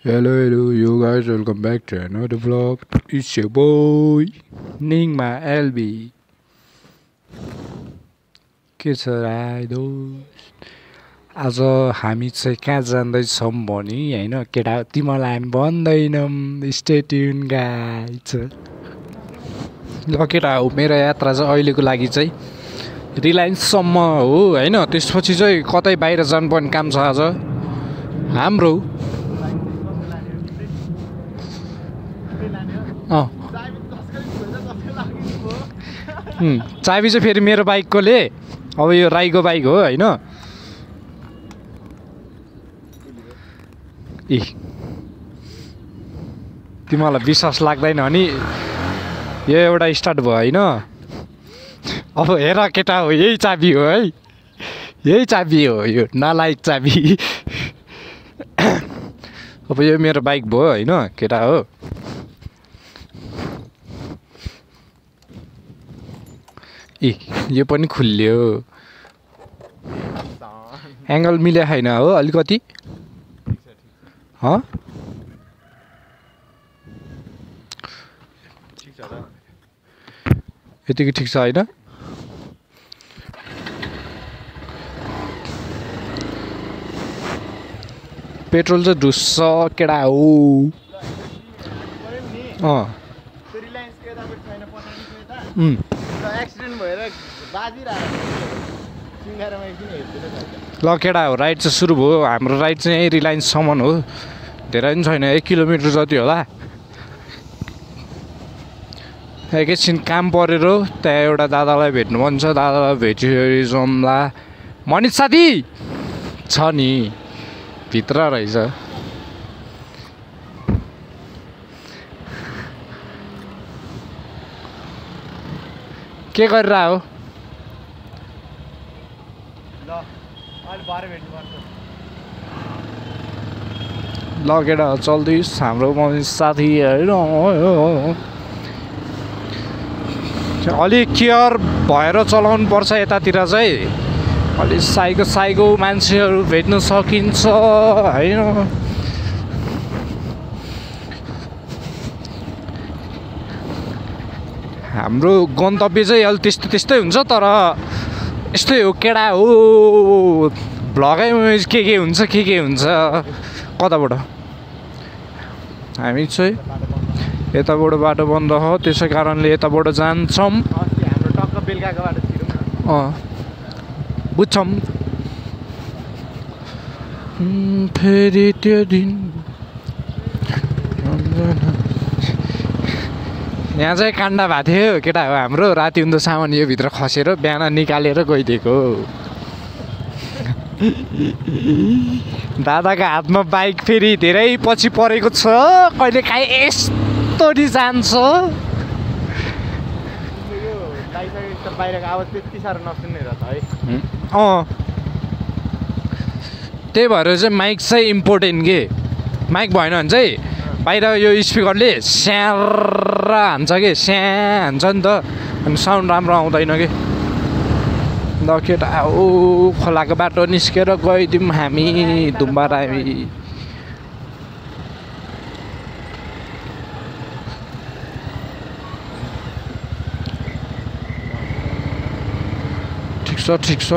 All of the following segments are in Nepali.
Hello, you guys, welcome back to another vlog. It's your boy, Ningma LB. के छ राई दोस्त? आज हामी चाहिँ कहाँ जाँदैछौँ भने होइन केटा तिमीलाई हामी भन्दैनौँ. Stay tune guys. ल केटा हो मेरो यात्रा चाहिँ अहिलेको लागि चाहिँ रिलायन्ससम्म हो होइन. त्यसपछि चाहिँ कतै बाहिर जानुपर्ने काम छ आज हाम्रो. चाबी चाहिँ फेरि मेरो बाइककोले. अब यो राईको बाइक हो होइन. ए तिमीलाई विश्वास लाग्दैन अनि यो एउटा स्टार्ट भयो होइन. अब हेर केटा हो यही चाबी हो है. यही चाबी हो यो नलायक चाबी. अब यो मेरो बाइक भयो होइन केटा हो. ए यो पनि खुल्यो. एङ्गल मिले छैन हो अलिकति. यतिकै ठिक छ होइन. पेट्रोल चाहिँ ढुस्छ केटा हो. ल केटा हो राइड चाहिँ सुरु भयो. हाम्रो राइड चाहिँ यहीँ रिलायन्ससम्म हो. धेरै पनि छैन 1 किलोमिटर जति होला. एकैछिन काम परेर त्यहाँ एउटा दादालाई भेट्नु मन छ. दादालाई भेटिसकेपछि जाउँला. मनिष साथी छ नि भित्र रहेछ. के गरेर हो? ल केटा चल्दैछ हाम्रो मनिष साथी होइन. अलिक केयर भएर चलाउनु पर्छ यतातिर चाहिँ. अलिक साइको मान्छेहरू भेट्न सकिन्छ होइन. हाम्रो गन्तव्य चाहिँ अलि त्यस्तै हुन्छ तर यस्तै हो केटा हो. भ्लगैमा के हुन्छ कताबाट हामी चाहिँ यताबाट बाटो बन्द हो. त्यसै कारणले यताबाट जान्छौँ. बुझ्छौँ फेरि त्यो दिन. यहाँ चाहिँ काण्ड भएको थियो केटा हो हाम्रो. राति हुँदो सामान यो भित्र खसेर बिहान निकालेर गइदिएको. दादाको हातमा बाइक फेरि धेरै पछि परेको छ. कहिले काहीँ यस्तो नि जान्छ. त्यही भएर चाहिँ माइक चाहिँ इम्पोर्टेन्ट के. माइक भएन भने चाहिँ बाहिर यो स्पिकरले स्यार हान्छ कि स्या हान्छ नि त. अनि साउन्ड राम्रो आउँदैन कि. ल केटा ओ खोलाको बाटो निस्केर गइदिउँ हामी धुम्बारामी. ठिक छ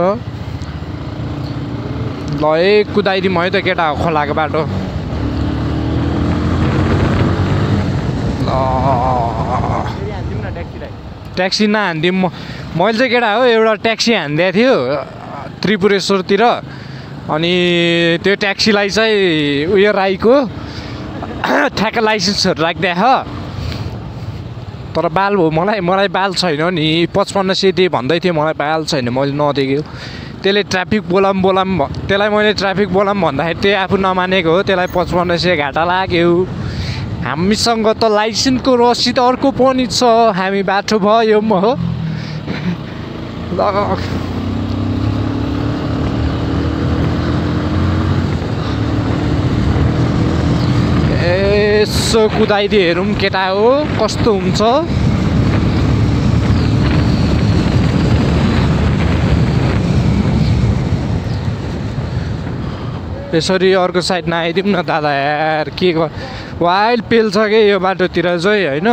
ल कुदाइदिउँ है त केटा हो खोलाको बाटो. ट्याक्सी नहानिदिउँ. मैले चाहिँ केटा हो एउटा ट्याक्सी हानिदिएको थियो त्रिपुरेश्वरतिर. अनि त्यो ट्याक्सीलाई चाहिँ उयो राईको ठ्याक्क लाइसेन्सहरू राखिदिएको. तर बाल भयो मलाई बाल छैन नि. 5500 दिए भन्दै थियो मलाई बाल छैन. मैले नदेखेँ. त्यसले ट्राफिक बोलाम त्यसलाई मैले ट्राफिक बोलाम भन्दाखेरि त्यो आफू नमानेको हो. त्यसलाई 5500 घाटा लाग्यो. हामीसँग त लाइसेन्सको रसिद अर्को पनि छ. हामी बाटो भयो हो. ल यसो कुदाइदिए हेरौँ केटा हो कस्तो हुन्छ. यसरी अर्को साइडमा आइदिउँ न दादा यार के वाइल्ड पेल्छ के यो बाटोतिर चाहिँ होइन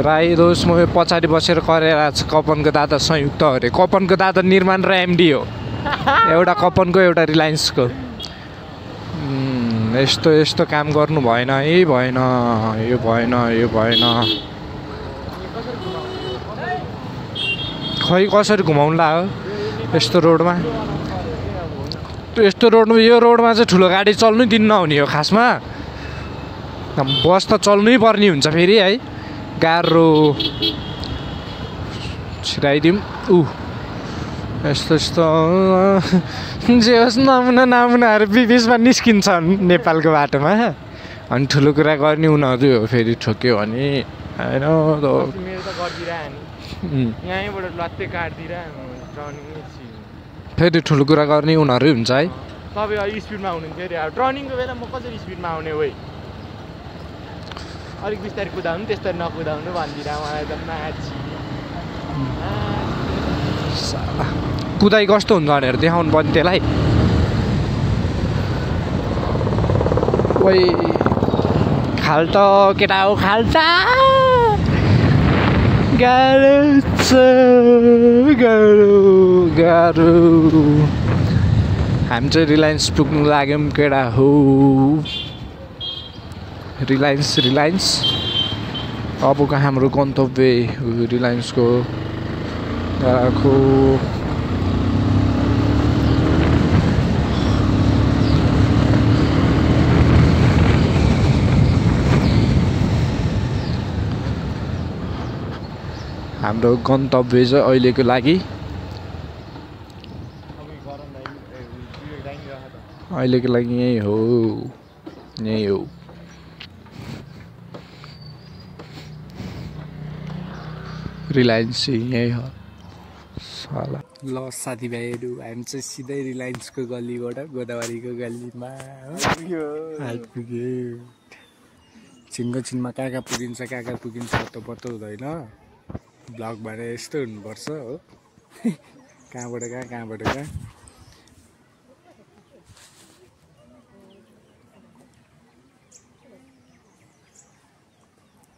राई दोष म पछाडि बसेर गरेर कपनको दादा संयुक्त अरे कपनको दादा निर्माण र एमडी हो एउटा कपनको एउटा रिलायन्सको यस्तो यस्तो काम गर्नु भएन है भएन यो भएन यो भएन खै कसरी घुमाउनुला हो यस्तो रोडमा यो रोडमा चाहिँ ठुलो गाडी चल्नु दिन्न हुने हो खासमा बस त चल्नै पर्ने हुन्छ फेरि है गाह्रो छिराइदिउँ यस्तो यस्तो जे होस् नमुनाहरू बिचमा निस्किन्छन् नेपालको बाटोमा अनि ठुलो कुरा गर्ने उनीहरू हो फेरि ठोक्यो भने होइन फेरि ठुलो कुरा गर्ने उनीहरू हुन्छ है तपाईँ स्पिडमा हुनुहुन्थ्यो अरे टर्निङको बेला म कसरी स्पिडमा आउने हो अलिक बिस्तारै कुदाउनु त्यस्तरी नकुदाउनु भनिदिएर मलाई त कुदाइ कस्तो हुन्छ भनेर देखाउनु पर्ने त्यसलाई ओइ खाल्टा केटा हो खाल्टा गाह्रो छ गाह्रो हामी चाहिँ रिलायन्स पुग्नु लाग्यौँ केटा हो रिलायन्स अबको हाम्रो गन्तव्य रिलायन्सको गएको हाम्रो गन्तव्य चाहिँ अहिलेको लागि यही हो रिलायन्स यही हो साला ल साथीभाइहरू हामी चाहिँ सिधै रिलायन्सको गल्लीबाट गोदावरीको गल्लीमा पुग्यो छिनमा कहाँ पुगिन्छ कहाँ पुगिन्छ त पत्तो हुँदैन ब्लगबाट यस्तो हुनुपर्छ हो कहाँबाट कहाँ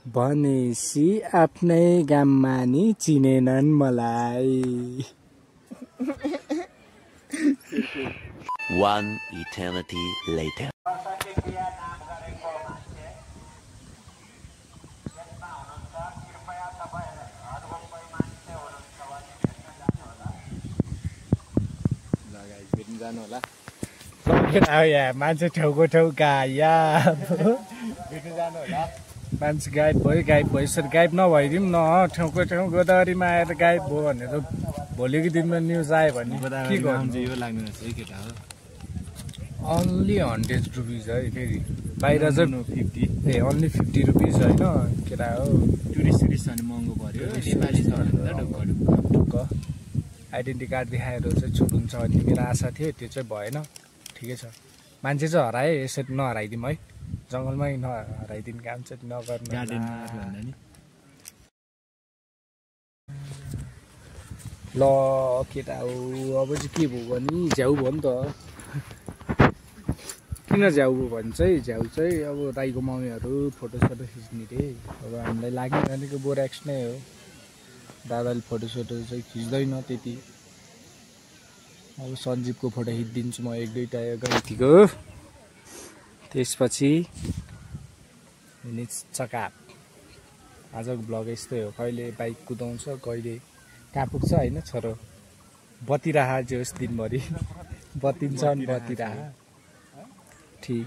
भनेसी आफ्नै गाममा नि चिनेनन् मलाई One eternity later. जानु होला मान्छे ठाउँको ठाउँ गायब भेट्नु जानु होला मान्छे गायब भयो यसरी गायब नभइदिउँ न ठाउँको ठाउँ गोदावरीमा आएर गायब भयो भनेर भोलिको दिनमा न्युज आयो भने के गर्नु यो लाग्नु है केटा हो अन्ली 100 रुपिज है फेरि बाहिर चाहिँ 50 ए अन्ली 50 रुपिज होइन केटा हो टुरिस्ट भने महँगो पर्यो नेपाली छ भने ढुक्क आइडेन्टिटी कार्ड देखाएर चाहिँ छुट हुन्छ भन्ने मेरो आशा थियो त्यो चाहिँ भएन ठिकै छ मान्छे चाहिँ हरायो यसरी नहराइदिउँ है जङ्गलमै नहराइदिउँ काम चाहिँ नगर्नु ल केटा हो अब चाहिँ के भयो भने झ्याउ भयो नि त किन झ्याउ भयो भने चाहिँ झ्याउ चाहिँ अब राईको मम्मीहरू फोटोसोटो खिच्ने रे अब हामीलाई लाग्ने भनेको बोराक्स नै हो दादाले फोटोसोटो चाहिँ खिच्दैन त्यति अब सञ्जीवको फोटो खिचिदिन्छु म एक दुईवटा गइतीको त्यसपछि चकाप आजको ब्लग यस्तै हो कहिले बाइक कुदाउँछ कहिले कहाँ पुग्छ होइन छोरो बतिराहा जोस् दिनभरि बतिन्छ बतिराहा ठीक